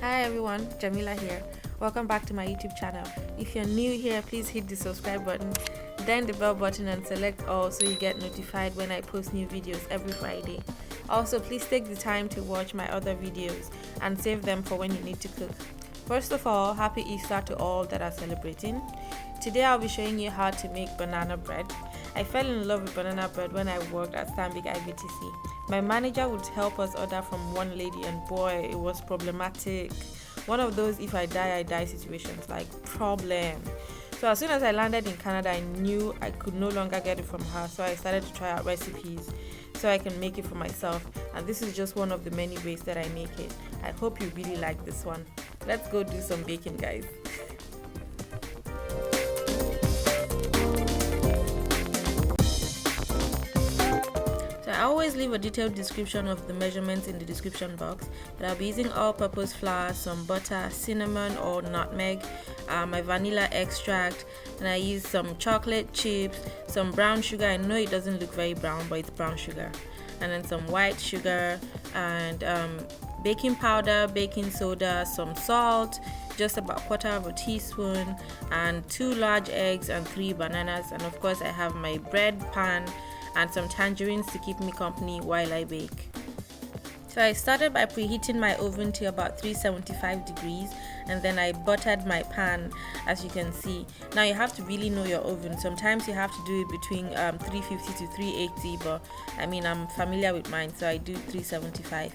Hi everyone, Jamila here. Welcome back to my YouTube channel. If you're new here, please hit the subscribe button, then the bell button and select all so you get notified when I post new videos every Friday. Also, please take the time to watch my other videos and save them for when you need to cook. First of all, happy Easter to all that are celebrating. Today I'll be showing you how to make banana bread. I fell in love with banana bread when I worked at Stanbic IBTC. My manager would help us order from one lady and boy, it was problematic. One of those if I die situations, like problem. So as soon as I landed in Canada, I knew I could no longer get it from her, so I started to try out recipes so I can make it for myself, and this is just one of the many ways that I make it. I hope you really like this one. Let's go do some baking, guys. I always leave a detailed description of the measurements in the description box, but I'll be using all-purpose flour, some butter, cinnamon or nutmeg, my vanilla extract, and I use some chocolate chips, some brown sugar. I know it doesn't look very brown, but it's brown sugar, and then some white sugar and baking powder, baking soda, some salt, just about 1/4 teaspoon, and 2 large eggs and 3 bananas, and of course I have my bread pan and some tangerines to keep me company while I bake. So I started by preheating my oven to about 375 degrees, and then I buttered my pan, as you can see. Now you have to really know your oven. Sometimes you have to do it between 350 to 380, but I mean I'm familiar with mine, so I do 375.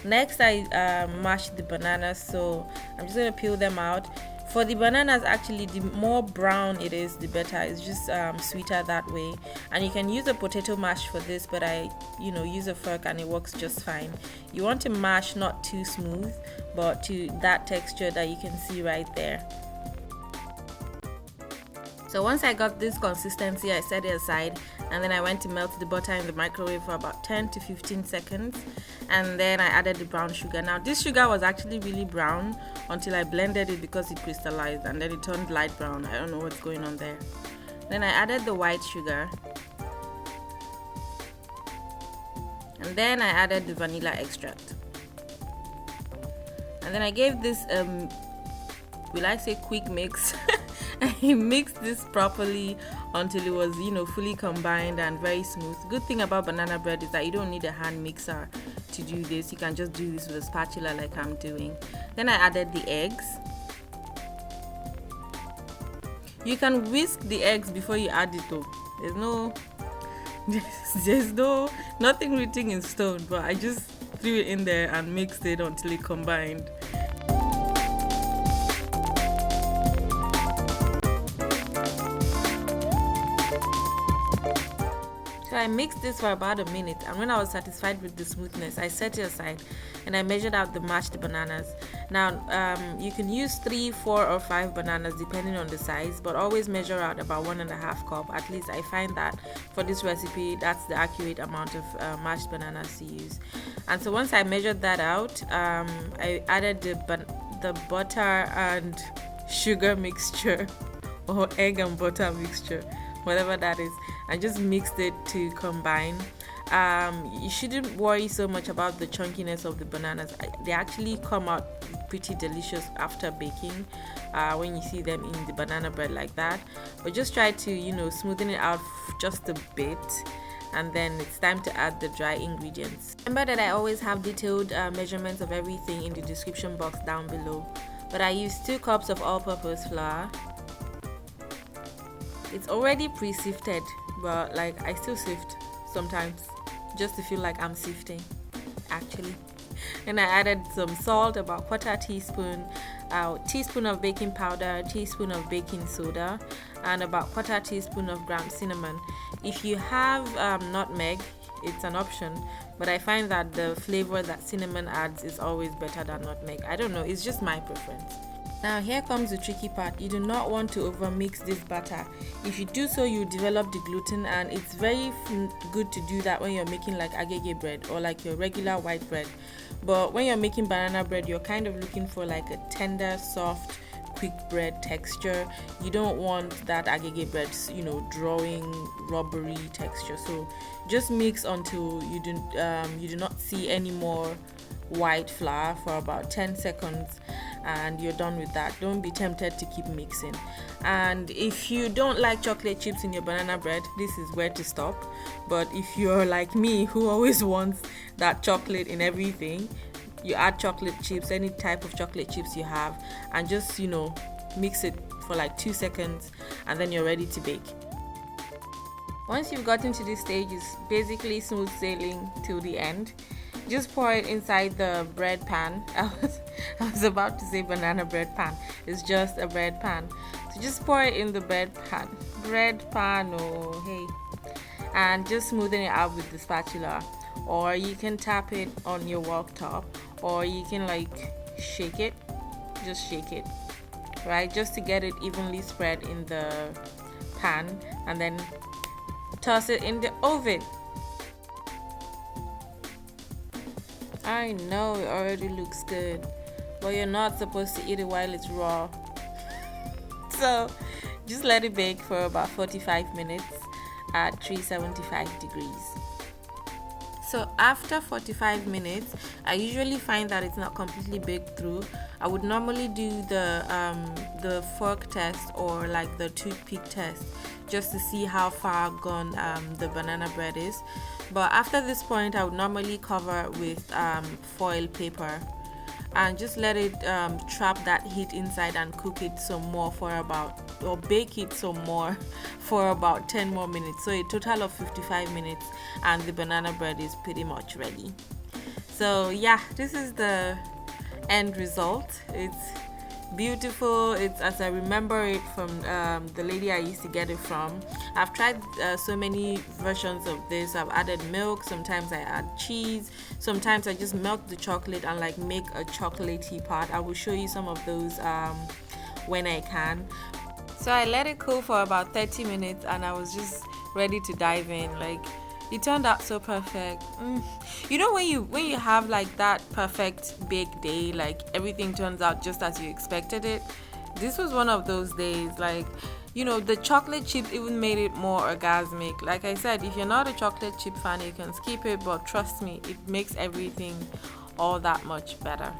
Next I mashed the bananas, so I'm just going to peel them out. For the bananas, actually, the more brown it is, the better. It's just sweeter that way. And you can use a potato mash for this, but I use a fork and it works just fine. You want to mash not too smooth, but to that texture that you can see right there. So once I got this consistency, I set it aside, and then I went to melt the butter in the microwave for about 10 to 15 seconds, and then I added the brown sugar. Now this sugar was actually really brown until I blended it because it crystallized, and then it turned light brown. I don't know what's going on there. Then I added the white sugar, and then I added the vanilla extract, and then I gave this will I say quick mix. I mixed this properly until it was fully combined and very smooth. Good thing about banana bread is that you don't need a hand mixer to do this. You can just do this with a spatula like I'm doing. Then I added the eggs. You can whisk the eggs before you add it though. There's nothing written in stone, but I just threw it in there and mixed it until it combined. So I mixed this for about a minute, and when I was satisfied with the smoothness, I set it aside and I measured out the mashed bananas. Now you can use 3, 4 or 5 bananas depending on the size, but always measure out about 1.5 cup. At least I find that for this recipe that's the accurate amount of mashed bananas to use. And so once I measured that out, I added the butter and sugar mixture or egg and butter mixture, whatever that is, and just mixed it to combine. You shouldn't worry so much about the chunkiness of the bananas. They actually come out pretty delicious after baking when you see them in the banana bread like that, but just try to smoothen it out just a bit, and then it's time to add the dry ingredients. Remember that I always have detailed measurements of everything in the description box down below, but I used 2 cups of all-purpose flour. It's already pre-sifted, but like I still sift sometimes just to feel like I'm sifting actually. And I added some salt, about 1/4 teaspoon, a teaspoon of baking powder, a teaspoon of baking soda, and about 1/4 teaspoon of ground cinnamon. If you have nutmeg, it's an option, but I find that the flavor that cinnamon adds is always better than nutmeg. I don't know, it's just my preference. Now here comes the tricky part. You do not want to overmix this batter. If you do so, you develop the gluten, and it's very good to do that when you're making like agege bread or like your regular white bread. But when you're making banana bread, you're kind of looking for like a tender, soft, quick bread texture. You don't want that agege bread, drawing rubbery texture. So just mix until you do not see any more white flour for about 10 seconds, and you're done with that. Don't be tempted to keep mixing. And if you don't like chocolate chips in your banana bread, this is where to stop. But if you're like me, who always wants that chocolate in everything, you add chocolate chips, any type of chocolate chips you have, and just mix it for like 2 seconds, and then you're ready to bake. Once you've gotten to this stage, it's basically smooth sailing till the end. Just pour it inside the bread pan. I was about to say banana bread pan. It's just a bread pan. So just pour it in the bread pan. Oh hey. And just smoothen it out with the spatula. Or you can tap it on your wok top. Or you can shake it. Just shake it. Right? Just to get it evenly spread in the pan. And then toss it in the oven. I know it already looks good, but you're not supposed to eat it while it's raw. So just let it bake for about 45 minutes at 375 degrees. So after 45 minutes, I usually find that it's not completely baked through. I would normally do the fork test or the toothpick test, just to see how far gone the banana bread is. But after this point, I would normally cover with foil paper and just let it trap that heat inside and cook it some more bake it some more for about 10 more minutes. So a total of 55 minutes, and the banana bread is pretty much ready. So yeah, this is the end result. It's beautiful. It's as I remember it from the lady I used to get it from. I've tried so many versions of this. I've added milk, sometimes I add cheese, sometimes I just melt the chocolate and make a chocolatey part. I will show you some of those when I can. So I let it cool for about 30 minutes and I was just ready to dive in. It turned out so perfect. When you have that perfect bake day, everything turns out just as you expected it. This was one of those days. The chocolate chips even made it more orgasmic. Like I said, if you're not a chocolate chip fan, you can skip it, but trust me, it makes everything all that much better.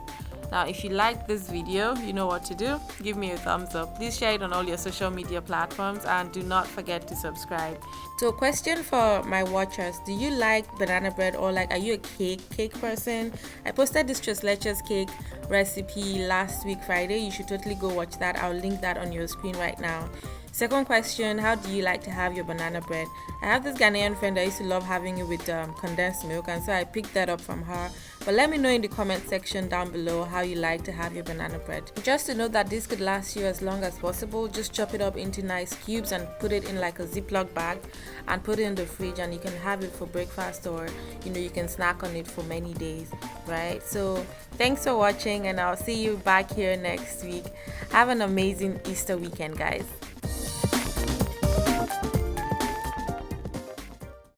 Now, if you like this video, you know what to do. Give me a thumbs up. Please share it on all your social media platforms, and do not forget to subscribe. So, question for my watchers: do you like banana bread, or are you a cake person? I posted this tres leches cake recipe last week Friday. You should totally go watch that. I'll link that on your screen right now. Second question: how do you like to have your banana bread? I have this Ghanaian friend that used to love having it with condensed milk, and so I picked that up from her. But let me know in the comment section down below how you like to have your banana bread. Just to know that this could last you as long as possible, just chop it up into nice cubes and put it in a Ziploc bag and put it in the fridge, and you can have it for breakfast, or you can snack on it for many days, right? So thanks for watching, and I'll see you back here next week. Have an amazing Easter weekend, guys.